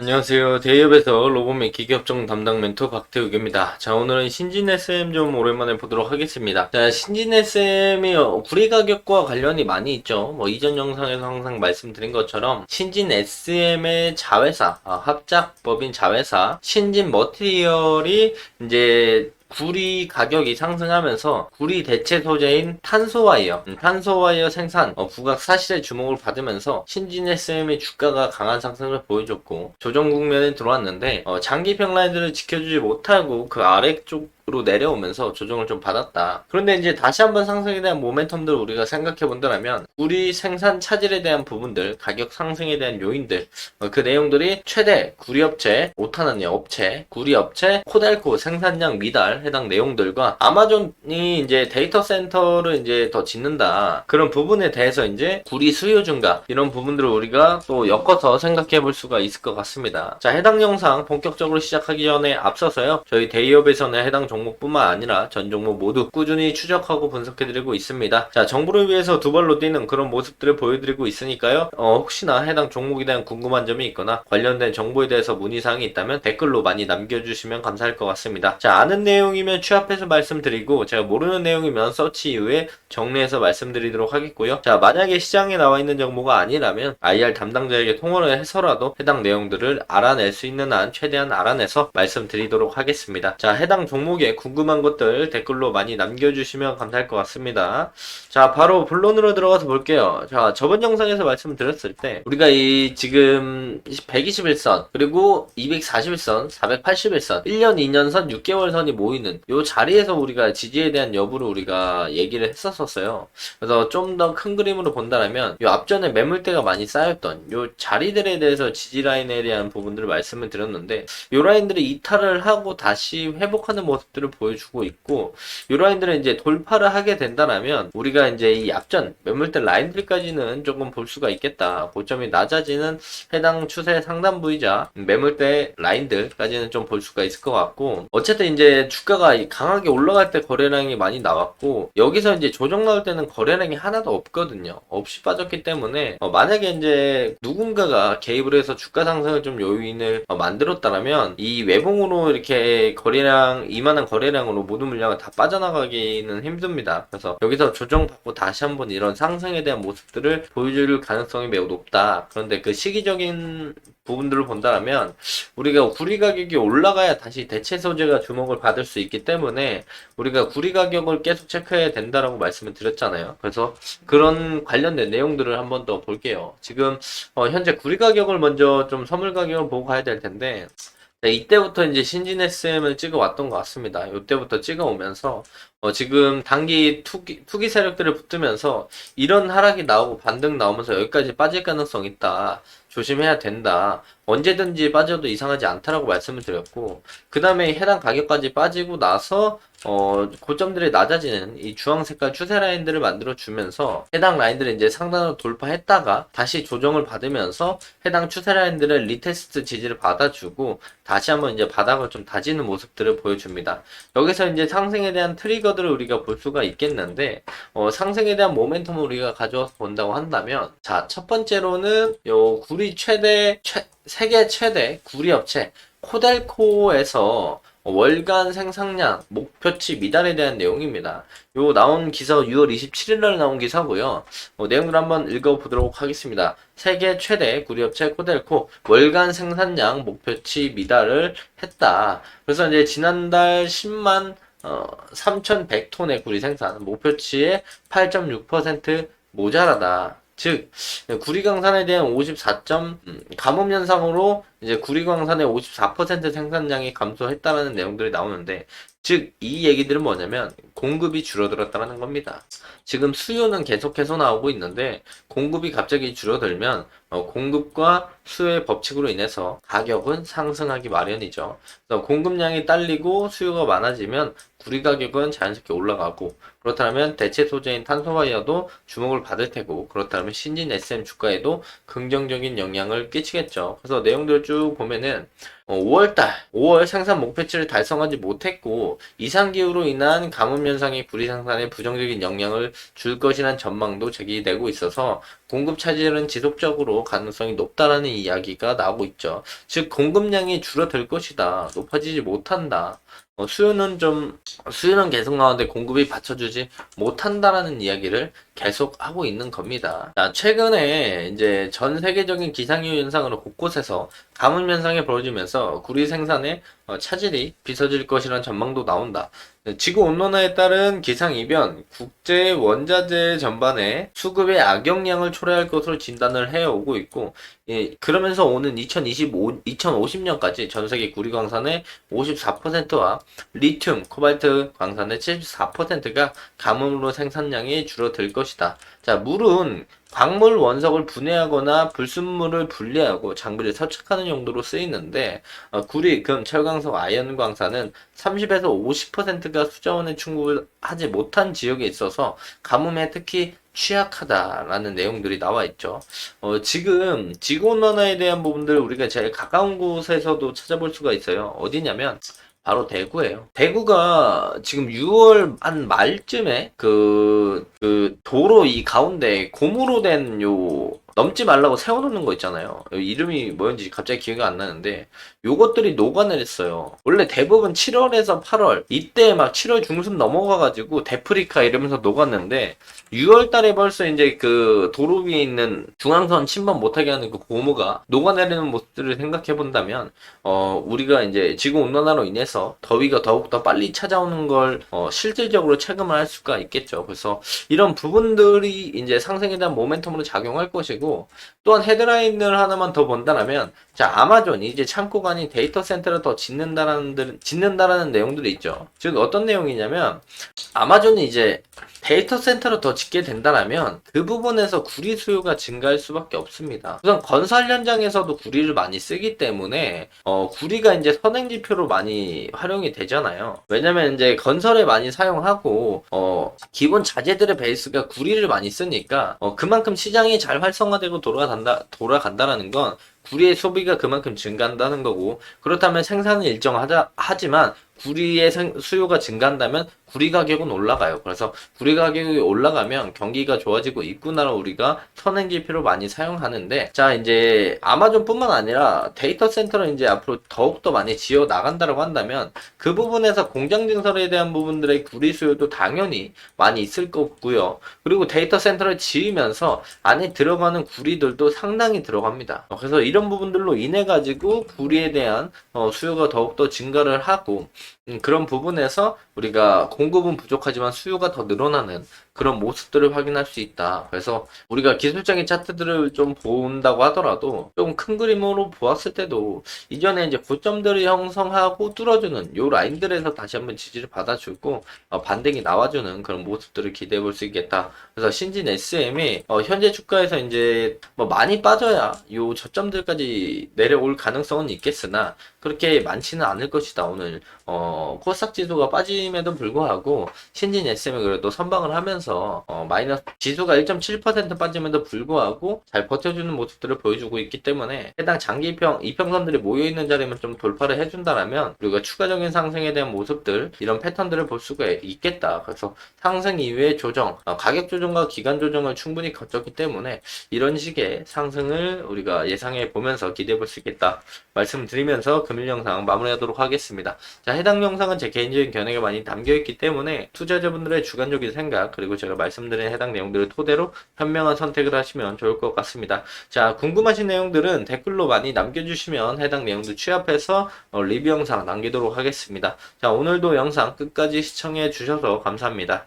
안녕하세요. 대기업에서 로봇 기계업종 담당 멘토 박태욱입니다. 자, 오늘은 신진 SM 좀 오랜만에 보도록 하겠습니다. 자, 신진 SM이 구리 가격과 관련이 많이 있죠. 이전 영상에서 항상 말씀드린 것처럼 신진 SM의 자회사, 합작법인 자회사 신진 머티리얼이 이제 구리 가격이 상승하면서 구리 대체 소재인 탄소와이어 생산 부각 사실에 주목을 받으면서 신진 SM의 주가가 강한 상승을 보여줬고 조정 국면에 들어왔는데 장기평 라인들을 지켜주지 못하고 그 아래쪽 으로 내려오면서 조정을 좀 받았다. 그런데 이제 다시 한번 상승에 대한 모멘텀들을 우리가 생각해 본다면 구리 생산 차질에 대한 부분들, 가격 상승에 대한 요인들, 그 내용들이 최대 구리업체, 오타나니 업체, 구리업체, 코델코 생산량 미달 해당 내용들과 아마존이 이제 데이터 센터를 이제 더 짓는다. 그런 부분에 대해서 이제 구리 수요 증가 이런 부분들을 우리가 또 엮어서 생각해 볼 수가 있을 것 같습니다. 자, 해당 영상 본격적으로 시작하기 전에 앞서서요. 저희 대기업에서는 해당 종목뿐만 아니라 전 종목 모두 꾸준히 추적하고 분석해드리고 있습니다. 자, 정보를 위해서 두 발로 뛰는 그런 모습들을 보여드리고 있으니까요. 혹시나 해당 종목에 대한 궁금한 점이 있거나 관련된 정보에 대해서 문의사항이 있다면 댓글로 많이 남겨주시면 감사할 것 같습니다. 자, 아는 내용이면 취합해서 말씀드리고 제가 모르는 내용이면 서치 이후에 정리해서 말씀드리도록 하겠고요. 자, 만약에 시장에 나와 있는 정보가 아니라면 IR 담당자에게 통화를 해서라도 해당 내용들을 알아낼 수 있는 한 최대한 알아내서 말씀드리도록 하겠습니다. 자, 해당 종목에 궁금한 것들 댓글로 많이 남겨주시면 감사할 것 같습니다. 자, 바로 본론으로 들어가서 볼게요. 자, 저번 영상에서 말씀드렸을 때 우리가 이 지금 121선 그리고 241선, 481선, 1년, 2년선, 6개월선이 모이는 요 자리에서 우리가 지지에 대한 여부를 우리가 얘기를 했었어요. 그래서 좀 더 큰 그림으로 본다면 요 앞전에 매물대가 많이 쌓였던 요 자리들에 대해서 지지 라인에 대한 부분들을 말씀을 드렸는데 요 라인들이 이탈을 하고 다시 회복하는 모습들을 보여주고 있고 요 라인들은 이제 돌파를 하게 된다면 우리가 이제 이 앞전 매물대 라인들까지는 조금 볼 수가 있겠다. 고점이 낮아지는 해당 추세 상단 부위자 매물대 라인들까지는 좀 볼 수가 있을 것 같고 어쨌든 이제 주가가 강하게 올라갈 때 거래량이 많이 나왔고 여기서 이제 조정 나올 때는 거래량이 하나도 없거든요. 없이 빠졌기 때문에 만약에 이제 누군가가 개입을 해서 주가 상승을 좀 요인을 만들었다면 이 외봉으로 이렇게 거래량 이만한 거래량으로 모든 물량을 다 빠져나가기는 힘듭니다. 그래서 여기서 조정받고 다시 한번 이런 상승에 대한 모습들을 보여줄 가능성이 매우 높다. 그런데 그 시기적인 부분들을 본다면 우리가 구리 가격이 올라가야 다시 대체 소재가 주목을 받을 수 있기 때문에 우리가 구리 가격을 계속 체크해야 된다라고 말씀을 드렸잖아요. 그래서 그런 관련된 내용들을 한번 더 볼게요. 지금 현재 구리 가격을 먼저 좀 선물 가격을 보고 가야 될 텐데 네, 이때부터 이제 신진 SM을 찍어 왔던 것 같습니다. 이때부터 찍어 오면서 지금 단기 투기 세력들을 붙으면서 이런 하락이 나오고 반등 나오면서 여기까지 빠질 가능성이 있다. 조심해야 된다. 언제든지 빠져도 이상하지 않다라고 말씀을 드렸고 그 다음에 해당 가격까지 빠지고 나서 고점들이 낮아지는 이 주황 색깔 추세 라인들을 만들어 주면서 해당 라인들을 이제 상단으로 돌파했다가 다시 조정을 받으면서 해당 추세 라인들을 리테스트 지지를 받아주고 다시 한번 이제 바닥을 좀 다지는 모습들을 보여줍니다. 여기서 이제 상승에 대한 트리거들을 우리가 볼 수가 있겠는데 상승에 대한 모멘텀을 우리가 가져와서 본다고 한다면 자, 첫 번째로는 요 구리 세계 최대 구리 업체 코델코에서 월간 생산량 목표치 미달에 대한 내용입니다. 요 나온 기사 6월 27일 날 나온 기사고요. 내용을 한번 읽어보도록 하겠습니다. 세계 최대 구리업체 코델코 월간 생산량 목표치 미달을 했다. 그래서 이제 지난달 10만 3,100톤의 구리 생산 목표치의 8.6% 모자라다. 즉 구리광산에 대한 54점 가뭄 현상으로 이제 구리광산의 54% 생산량이 감소했다라는 내용들이 나오는데 즉 이 얘기들은 뭐냐면 공급이 줄어들었다는 겁니다. 지금 수요는 계속해서 나오고 있는데 공급이 갑자기 줄어들면 공급과 수요의 법칙으로 인해서 가격은 상승하기 마련이죠. 그래서 공급량이 딸리고 수요가 많아지면 구리 가격은 자연스럽게 올라가고 그렇다면 대체 소재인 탄소와이어도 주목을 받을 테고 그렇다면 신진 SM 주가에도 긍정적인 영향을 끼치겠죠. 그래서 내용들을 쭉 보면은 5월 생산 목표치를 달성하지 못했고 그리고 이상기후로 인한 가뭄 현상이 구리 생산에 부정적인 영향을 줄 것이란 전망도 제기되고 있어서 공급 차질은 지속적으로 가능성이 높다라는 이야기가 나오고 있죠. 즉 공급량이 줄어들 것이다. 높아지지 못한다. 수요는 계속 나오는데 공급이 받쳐주지 못한다라는 이야기를 계속 하고 있는 겁니다. 자, 최근에 이제 전 세계적인 기상이후 현상으로 곳곳에서 가뭄 현상이 벌어지면서 구리 생산에 차질이 빚어질 것이라는 전망도 나온다. 지구 온난화에 따른 기상 이변, 국제 원자재 전반에 수급의 악영향을 초래할 것으로 진단을 해오고 있고, 그러면서 오는 2050년까지 전 세계 구리 광산의 54%와 리튬, 코발트 광산의 74%가 가뭄으로 생산량이 줄어들 것이다. 자, 물은 광물 원석을 분해하거나 불순물을 분리하고 장비를 세척하는 용도로 쓰이는데 구리, 금, 철광석, 아연 광산은 30에서 50%가 수자원에 충분하지 못한 지역에 있어서 가뭄에 특히 취약하다라는 내용들이 나와 있죠. 지금 지구온난화에 대한 부분들을 우리가 제일 가까운 곳에서도 찾아볼 수가 있어요. 어디냐면 바로 대구예요. 대구가 지금 6월 한 말쯤에 그 도로 이 가운데 고무로 된 넘지 말라고 세워놓는 거 있잖아요. 이름이 뭐였는지 갑자기 기억이 안 나는데 요것들이 녹아내렸어요. 원래 대부분 7월에서 8월 이때 막 7월 중순 넘어가가지고 데프리카 이러면서 녹았는데 6월 달에 벌써 이제 그 도로 위에 있는 중앙선 침범 못하게 하는 그 고무가 녹아내리는 모습들을 생각해 본다면 우리가 이제 지구 온난화로 인해서 더위가 더욱더 빨리 찾아오는 걸 실질적으로 체감을 할 수가 있겠죠. 그래서 이런 부분들이 이제 상승에 대한 모멘텀으로 작용할 것이고 또한 헤드라인을 하나만 더 본다면 자 아마존이 이제 창고가 아닌 데이터 센터를 더 짓는다라는 내용들이 있죠. 즉 어떤 내용이냐면 아마존이 이제 데이터 센터를 더 짓게 된다면 그 부분에서 구리 수요가 증가할 수밖에 없습니다. 우선 건설 현장에서도 구리를 많이 쓰기 때문에 구리가 이제 선행지표로 많이 활용이 되잖아요. 왜냐면 이제 건설에 많이 사용하고 기본 자재들의 베이스가 구리를 많이 쓰니까 그만큼 시장이 잘 활성화되고 돌아간다라는 건 구리의 소비가 그만큼 증가한다는 거고 그렇다면 생산은 하지만 구리의 수요가 증가한다면 구리 가격은 올라가요. 그래서 구리 가격이 올라가면 경기가 좋아지고 있구나 우리가 선행지표로 많이 사용하는데 자 이제 아마존뿐만 아니라 데이터 센터를 이제 앞으로 더욱더 많이 지어 나간다고 한다면 그 부분에서 공장 증설에 대한 부분들의 구리 수요도 당연히 많이 있을 거고요. 그리고 데이터 센터를 지으면서 안에 들어가는 구리들도 상당히 들어갑니다. 그래서 이런 부분들로 인해 가지고 구리에 대한 수요가 더욱더 증가를 하고 그런 부분에서 우리가 공급은 부족하지만 수요가 더 늘어나는 그런 모습들을 확인할 수 있다. 그래서 우리가 기술적인 차트들을 좀 본다고 하더라도 조금 큰 그림으로 보았을 때도 이전에 이제 고점들을 형성하고 뚫어주는 요 라인들에서 다시 한번 지지를 받아주고 반등이 나와주는 그런 모습들을 기대해 볼 수 있겠다. 그래서 신진 SM이 현재 주가에서 이제 뭐 많이 빠져야 요 저점들까지 내려올 가능성은 있겠으나 그렇게 많지는 않을 것이다. 오늘 코스닥 지수가 빠짐에도 불구하고 신진 SM이 그래도 선방을 하면서 마이너스 지수가 1.7% 빠짐에도 불구하고 잘 버텨주는 모습들을 보여주고 있기 때문에 해당 장기 이평선들이 모여있는 자리만 좀 돌파를 해준다라면 우리가 추가적인 상승에 대한 모습들 이런 패턴들을 볼 수가 있겠다. 그래서 상승 이후의 조정, 가격 조정과 기간 조정을 충분히 거쳤기 때문에 이런 식의 상승을 우리가 예상해 보면서 기대해 볼 수 있겠다 말씀드리면서 금일 영상 마무리하도록 하겠습니다. 자, 해당 영상은 제 개인적인 견해가 많이 담겨있기 때문에 투자자분들의 주관적인 생각 그리고 제가 말씀드린 해당 내용들을 토대로 현명한 선택을 하시면 좋을 것 같습니다. 자, 궁금하신 내용들은 댓글로 많이 남겨주시면 해당 내용들 취합해서 리뷰 영상 남기도록 하겠습니다. 자, 오늘도 영상 끝까지 시청해 주셔서 감사합니다.